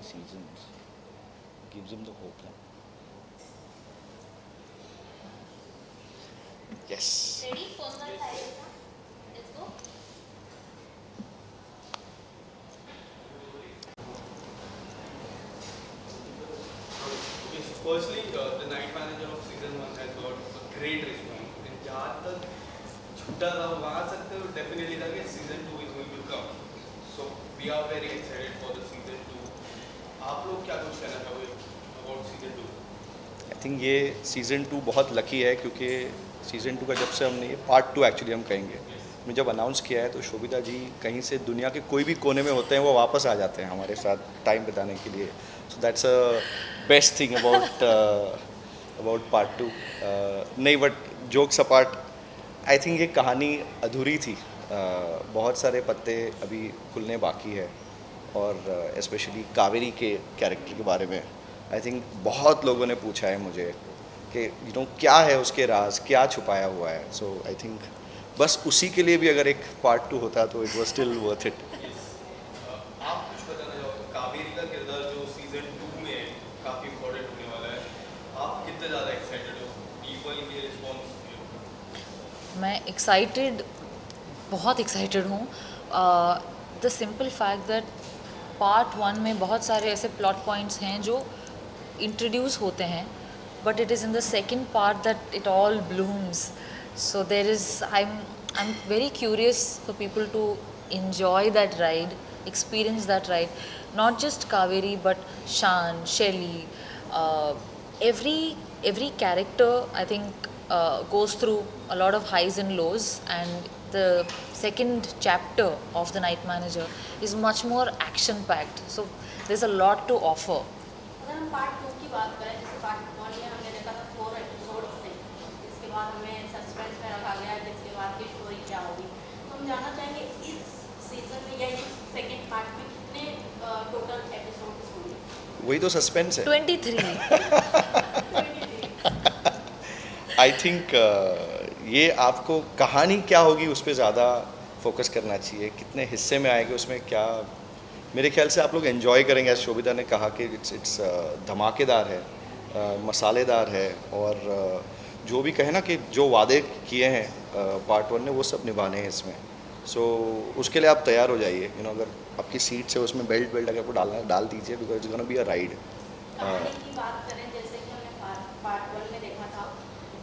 many seasons gives him the hope. Yes. Ready? Phone का silent था. Let's go. Okay, so firstly, the night manager of season 1 has got a great response. And जहाँ तक छूटा था वहाँ सकते हो definitely था कि season 2 is going to come. So we are very excited for the season 2. आप लोग क्या कुछ कहना चाहोगे about season 2? आई थिंक ये सीज़न 2 बहुत लकी है क्योंकि सीज़न 2 का जब से हमने ये पार्ट 2 एक्चुअली हम कहेंगे हमने जब अनाउंस किया है तो शोभिता जी कहीं से दुनिया के कोई भी कोने में होते हैं वो वापस आ जाते हैं हमारे साथ टाइम बिताने के लिए. So that's a best thing about about part 2. नहीं but jokes apart I think ये कहानी अधूरी थी. बहुत सारे पत्ते अभी खुलने बाकी है और स्पेशली कावेरी के कैरेक्टर के बारे में आई थिंक बहुत लोगों ने पूछा है मुझे कि क्या है उसके राज, क्या छुपाया हुआ है. सो आई थिंक बस उसी के लिए भी अगर एक पार्ट 2 होता तो it was still worth it. आप कुछ बताना चाहोगे कावेरी का किरदार जो सीजन 2 में है काफ़ी इम्पोर्टेंट होने वाला है. आप कितने ज़्यादा एक्साइटेड हो पीपल के रिस्पॉन्स? मैं एक्साइटेड, बहुत एक्साइटेड हूँ. The simple fact that part 1 में बहुत सारे ऐसे प्लॉट पॉइंट्स हैं जो इंट्रोड्यूस होते हैं but it is in the second part that it all blooms. So there is I am very curious for people to enjoy that ride, experience that ride. Not just Kaveri, but Shan, Shelly, every character I think goes through a lot of highs and lows, and the second chapter of the Night Manager is much more action packed. So there's a lot to offer. अगर हम part 2 की बात करें, जैसे part 1 में हमने देखा था 4 एपिसोड्स थे, जिसके बाद हमें सस्पेंस में रखा गया, जिसके बाद की स्टोरी क्या होगी. तो हम जानना चाहेंगे इस सीजन में या इस सेकेंड पार्ट में कितने टोटल एपिसोड्स होंगे. वही तो सस्पेंस है. 23. आई थिंक ये आपको कहानी क्या होगी उस पर ज़्यादा फोकस करना चाहिए. कितने हिस्से में आएंगे उसमें क्या, मेरे ख्याल से आप लोग एंजॉय करेंगे. आज शोभिता ने कहा कि इट्स धमाकेदार है, मसालेदार है और जो भी कहे ना कि जो वादे किए हैं पार्ट 1 ने वो सब निभाने हैं इसमें. सो उसके लिए आप तैयार हो जाइए. अगर आपकी सीट से उसमें बेल्ट अगर आपको डालना डाल दीजिए because it's gonna be a ride. कहानी की बात करें, जैसे कि हमने पार्ट 1 में देखा था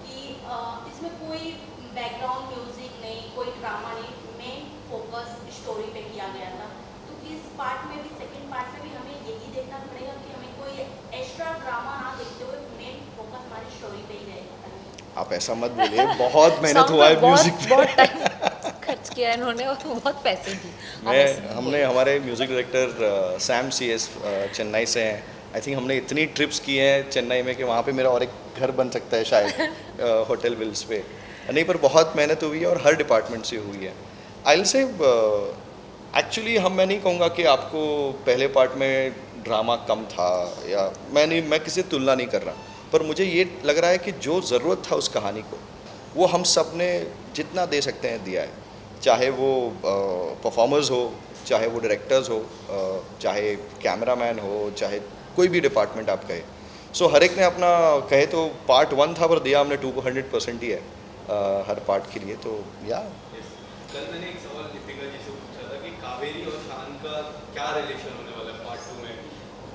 कि इसमें कोई बैकग्राउंड म्यूजिक नहीं, कोई ड्रामा नहीं, मेन फोकस स्टोरी पे किया गया था. तो इस पार्ट में भी, सेकंड पार्ट में भी हमें यही देखना पड़ेगा कि हमें कोई एक्स्ट्रा ड्रामा ना देखते हुए मेन फोकस हमारी स्टोरी पे ही रहेगा. आप ऐसा मत बोलिए, बहुत मेहनत हुआ है म्यूजिक पे. बहुत टाइम खर्च किया है इन्होंने और बहुत पैसे भी. हमने हमारे music director Sam C S Chennai से हैं. आई थिंक हमने इतनी ट्रिप्स की हैं चेन्नई में कि वहाँ पे मेरा और एक घर बन सकता है शायद होटल विल्स पे. नहीं, पर बहुत मेहनत हुई है और हर डिपार्टमेंट से हुई है. आई विल से एक्चुअली मैं नहीं कहूँगा कि आपको पहले पार्ट में ड्रामा कम था, या मैं किसी से तुलना नहीं कर रहा, पर मुझे ये लग रहा है कि जो ज़रूरत था उस कहानी को वो हम सब ने जितना दे सकते हैं दिया है. चाहे वो परफॉर्मर्स हो, चाहे वो डायरेक्टर्स हो, चाहे कैमरामैन हो, चाहे कोई भी डिपार्टमेंट आप कहे. सो हर एक ने अपना कहे तो पार्ट 1 था पर दिया हमने 200% ही है हर पार्ट के लिए. तो या कल मैंने एक सवाल दीपिका जी से पूछा था कि कावेरी और शान का क्या रिलेशन होने वाला है पार्ट 2 में.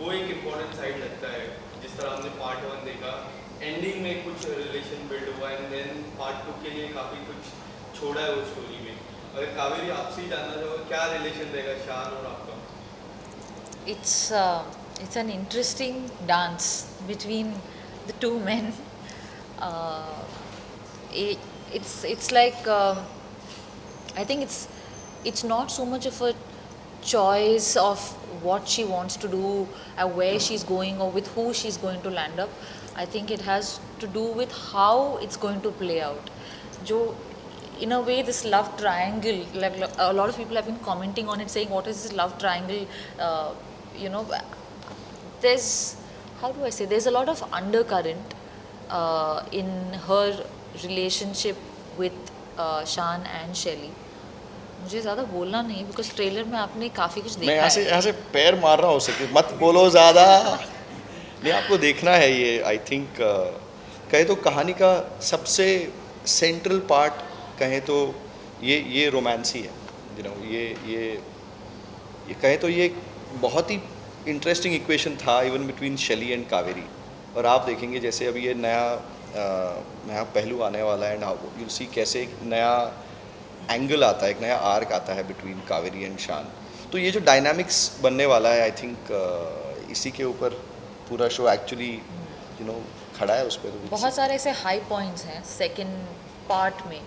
वो एक इम्पोर्टेंट साइड लगता है. जिस तरह हमने पार्ट 1 देखा, एंडिंग में कुछ रिलेशन बिल्ड हुआ एंड देन पार्ट 2 के लिए काफ़ी कुछ छोड़ा है वो स्टोरी में. अगर कावेरी आपसे ही जानना चाहोगे क्या रिलेशन रहेगा शान और आपका? It's an interesting dance between the two men. It's like I think it's not so much of a choice of what she wants to do and where she's going or with who she's going to land up. I think it has to do with how it's going to play out. जो in a way this love triangle, like a lot of people have been commenting on it saying what is this love triangle. There's, how do I say, there's a lot of undercurrent in her relationship with Shan and Shelly, मुझे ज़्यादा बोलना नहीं because trailer में आपने काफ़ी कुछ मैं देखा यहाँ से पैर मार रहा हूँ उससे कि मत बोलो ज़्यादा। नहीं, आपको देखना है ये। आई थिंक कहे तो कहानी का सबसे सेंट्रल पार्ट कहें तो ये रोमांस ही है। ये कहें तो ये एक बहुत ही इंटरेस्टिंग इक्वेशन था इवन बिटवीन शैली एंड कावेरी। और आप देखेंगे जैसे अभी ये नया पहलू आने वाला है एंड यू सी कैसे एक नया एंगल आता है, एक नया आर्क आता है बिटवीन कावेरी एंड शान। तो ये जो डायनामिक्स बनने वाला है आई थिंक इसी के ऊपर पूरा शो एक्चुअली खड़ा है उस पर। बहुत सारे ऐसे हाई पॉइंट्स हैं सेकंड पार्ट में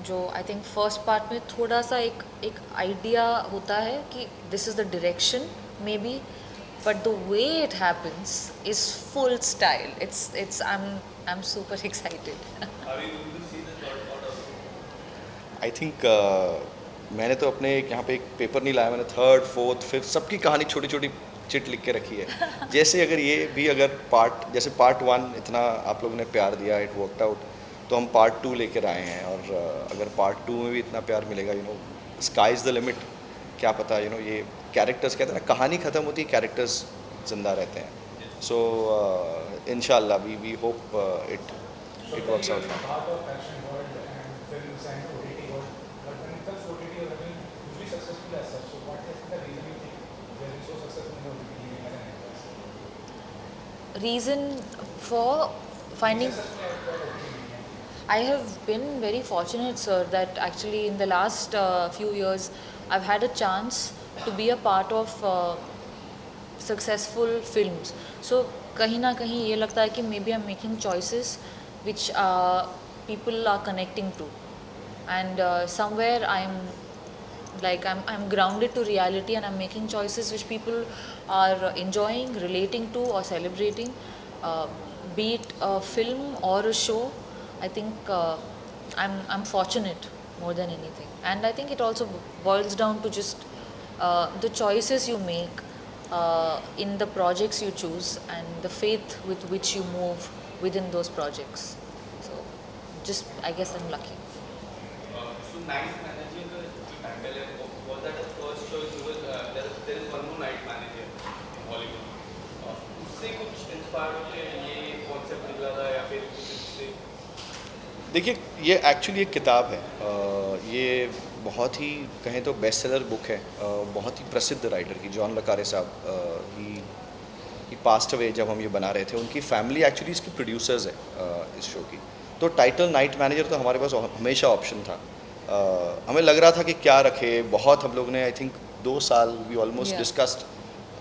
जो आई थिंक फर्स्ट पार्ट में थोड़ा सा एक आइडिया होता है कि this is the direction may be, but the way it happens is full style. It's I am super excited. Are we going to see the third part also? I think मैंने तो अपने यहाँ पे एक paper नहीं लाया, मैंने third fourth fifth सबकी कहानी छोटी छोटी चिट लिख के रखी है। जैसे अगर जैसे पार्ट 1 इतना आप लोगों ने प्यार दिया, इट वर्कड आउट, तो हम पार्ट 2 लेकर आए हैं। और अगर पार्ट 2 में भी इतना प्यार मिलेगा, स्काई इज़ द लिमिट। क्या पता ये कैरेक्टर्स कहते हैं ना, कहानी ख़त्म होती है, कैरेक्टर्स जिंदा रहते हैं। सो इंशाल्लाह we hope it works out. Part of action world and films and OTT world, but when it comes to OTT, you have been usually successful as such. So what is the reason you think you have been so successful in OTT as an actress? Reason for finding Successful actor OTT. I have been very fortunate, sir, that actually in the last few years I've had a chance to be a part of successful films. So कहीं ना कहीं ये लगता है कि maybe I'm making choices which people are connecting to, and somewhere I'm grounded to reality and I'm making choices which people are enjoying, relating to or celebrating, be it a film or a show. I think I'm fortunate more than anything, and I think it also boils down to just the choices you make in the projects you choose and the faith with which you move within those projects. So just I guess I'm lucky. So night manager का जो title है, was that the first choice? Because there is one more night manager in Hollywood. उससे कुछ inspired होके ये concept निकला था या फिर कुछ इससे? देखिए, ये एक्चुअली एक किताब है। ये बहुत ही कहें तो बेस्ट सेलर बुक है, बहुत ही प्रसिद्ध राइटर की, जॉन ले कार्रे साहब। ही पास्ट अवे जब हम ये बना रहे थे। उनकी फैमिली एक्चुअली इसकी प्रोड्यूसर्स है इस शो की। तो टाइटल नाइट मैनेजर तो हमारे पास हमेशा ऑप्शन था। हमें लग रहा था कि क्या रखे, बहुत हम लोग ने आई थिंक 2 साल वी ऑलमोस्ट डिस्कस्ड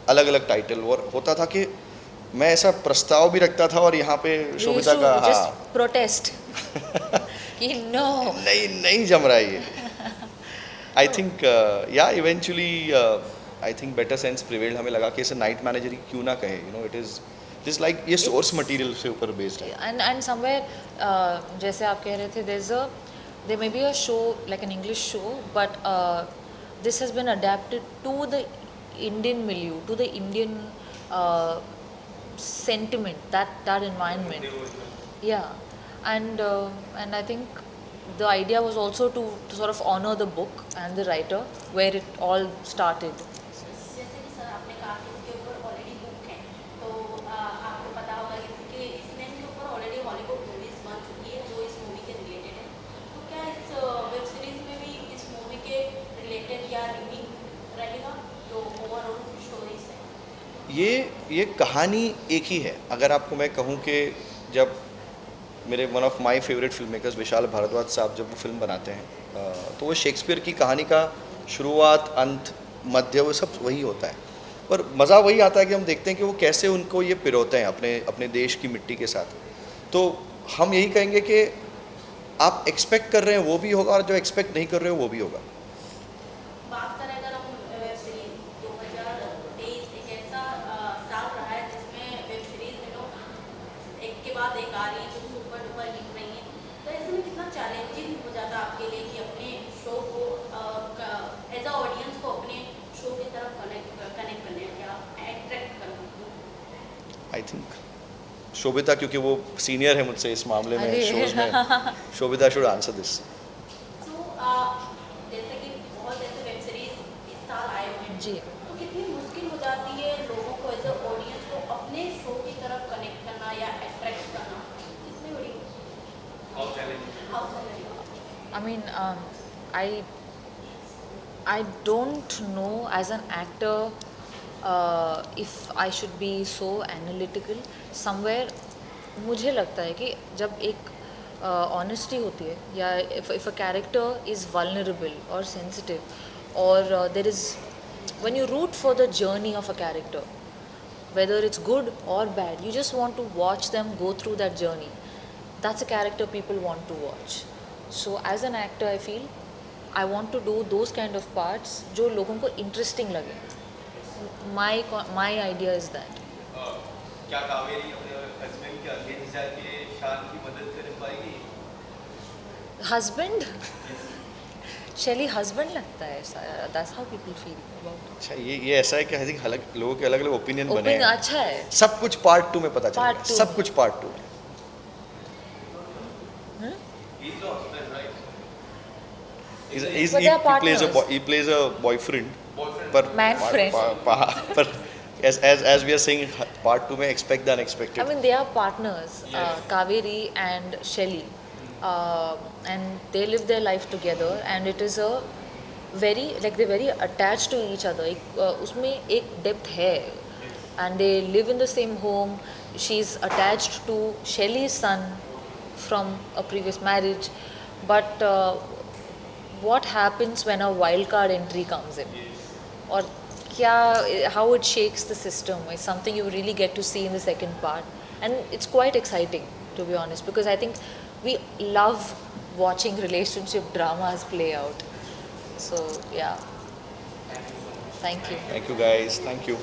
अलग अलग टाइटल। और होता था कि मैं ऐसा प्रस्ताव भी रखता था और यहाँ पे शोभिता का just protest कि no नहीं जम रहा है ये। I think eventually I think better sense prevailed. हमें लगा कि इसे नाइट मैनेजर ही क्यों ना कहे, इट इज लाइक ये सोर्स मटेरियल से ऊपर बेस्ड है। and somewhere जैसे आप कह रहे थे there may be a show like an English show, but this has been adapted to the Indian milieu, to the Indian sentiment, that environment. Yeah, and I think the idea was also to sort of honor the book and the writer where it all started. जैसे कि sir आपने कहा कि इसके ऊपर already book है, तो आपको पता होगा कि इस नेम के ऊपर ऑलरेडी हॉलीवुड मूवीज बन चुकी है जो इस मूवी के रिलेटेड है। तो क्या इस वेब सीरीज में भी इस मूवी के रिलेटेड या रीमिंग रहेगा जो ओवरऑल स्टोरीज है? ये कहानी एक ही है। अगर आपको मैं कहूँ कि जब मेरे one of my favourite film makers Vishal Bhardwaj साहब जब वो फिल्म बनाते हैं तो वो शेक्सपियर की कहानी का शुरुआत, अंत, मध्य वो सब वही होता है। पर मज़ा वही आता है कि हम देखते हैं कि वो कैसे उनको ये पिरोते हैं अपने देश की मिट्टी के साथ। तो हम यही कहेंगे कि आप एक्सपेक्ट कर रहे हैं वो भी होगा और जो एक्सपेक्ट नहीं कर रहे हो वो भी होगा। बात करें अगर हम वेब सीरीज, 2023 एक ऐसा साल रहा है जिसमें वेब सीरीज एक के बाद एक आ रही है जो सुपर डुपर हिट रही है। तो ऐसे में कितना चैलेंजिंग हो जाता है आपके लिए कि अपने शो को एज अ ऑडियंस को अपने शो की तरफ कनेक्ट करने या अट्रैक्ट करना? आई थिंक शोभिता, क्योंकि वो सीनियर है मुझसे इस मामले में अरे। शोज में, शोभिता शुड आंसर दिस। तो जैसे कि बहुत जी तो कितनी मुश्किल हो जाती है लोगों को एज अ ऑडियंस को अपने शो की तरफ कनेक्ट करना या अट्रैक्ट करना, कितनी बड़ी how challenging. How challenging. I mean, I don't know as an actor if I should be so analytical. Somewhere मुझे लगता है कि जब एक honesty होती है या if a character is vulnerable or sensitive or there is when you root for the journey of a character, whether it's good or bad, you just want to watch them go through that journey. That's a character people want to watch. So as an actor I feel I want to do those kind of parts जो लोगों को interesting लगे. My idea is that. क्या कावेरी अपने husband के against जाके शान की मदद कर पाएगी? Husband शैली husband लगता है ऐसा. That's how people feel about it. अच्छा ये ऐसा है कि आई थिंक अलग लोगों के अलग अलग ओपिनियन बने Opinion हैं. अच्छा है. सब कुछ पार्ट 2 में पता चलेगा. Part two. सब कुछ पार्ट 2 में. He's the husband, right? But they are He plays a boyfriend. Boyfriend. पर Man friend. पर as we are saying part 2 में expect the unexpected. I mean they are partners, Yes. Kaveri and Shelly, and they live their life together and it is a very like they're very attached to each other. उसमें एक depth है and they live in the same home. She's attached to Shelly's son from a previous marriage, but what happens when a wild card entry comes in? Or how it shakes the system is something you really get to see in the second part, and it's quite exciting to be honest because I think we love watching relationship dramas play out. So yeah, thank you. Thank you guys. Thank you.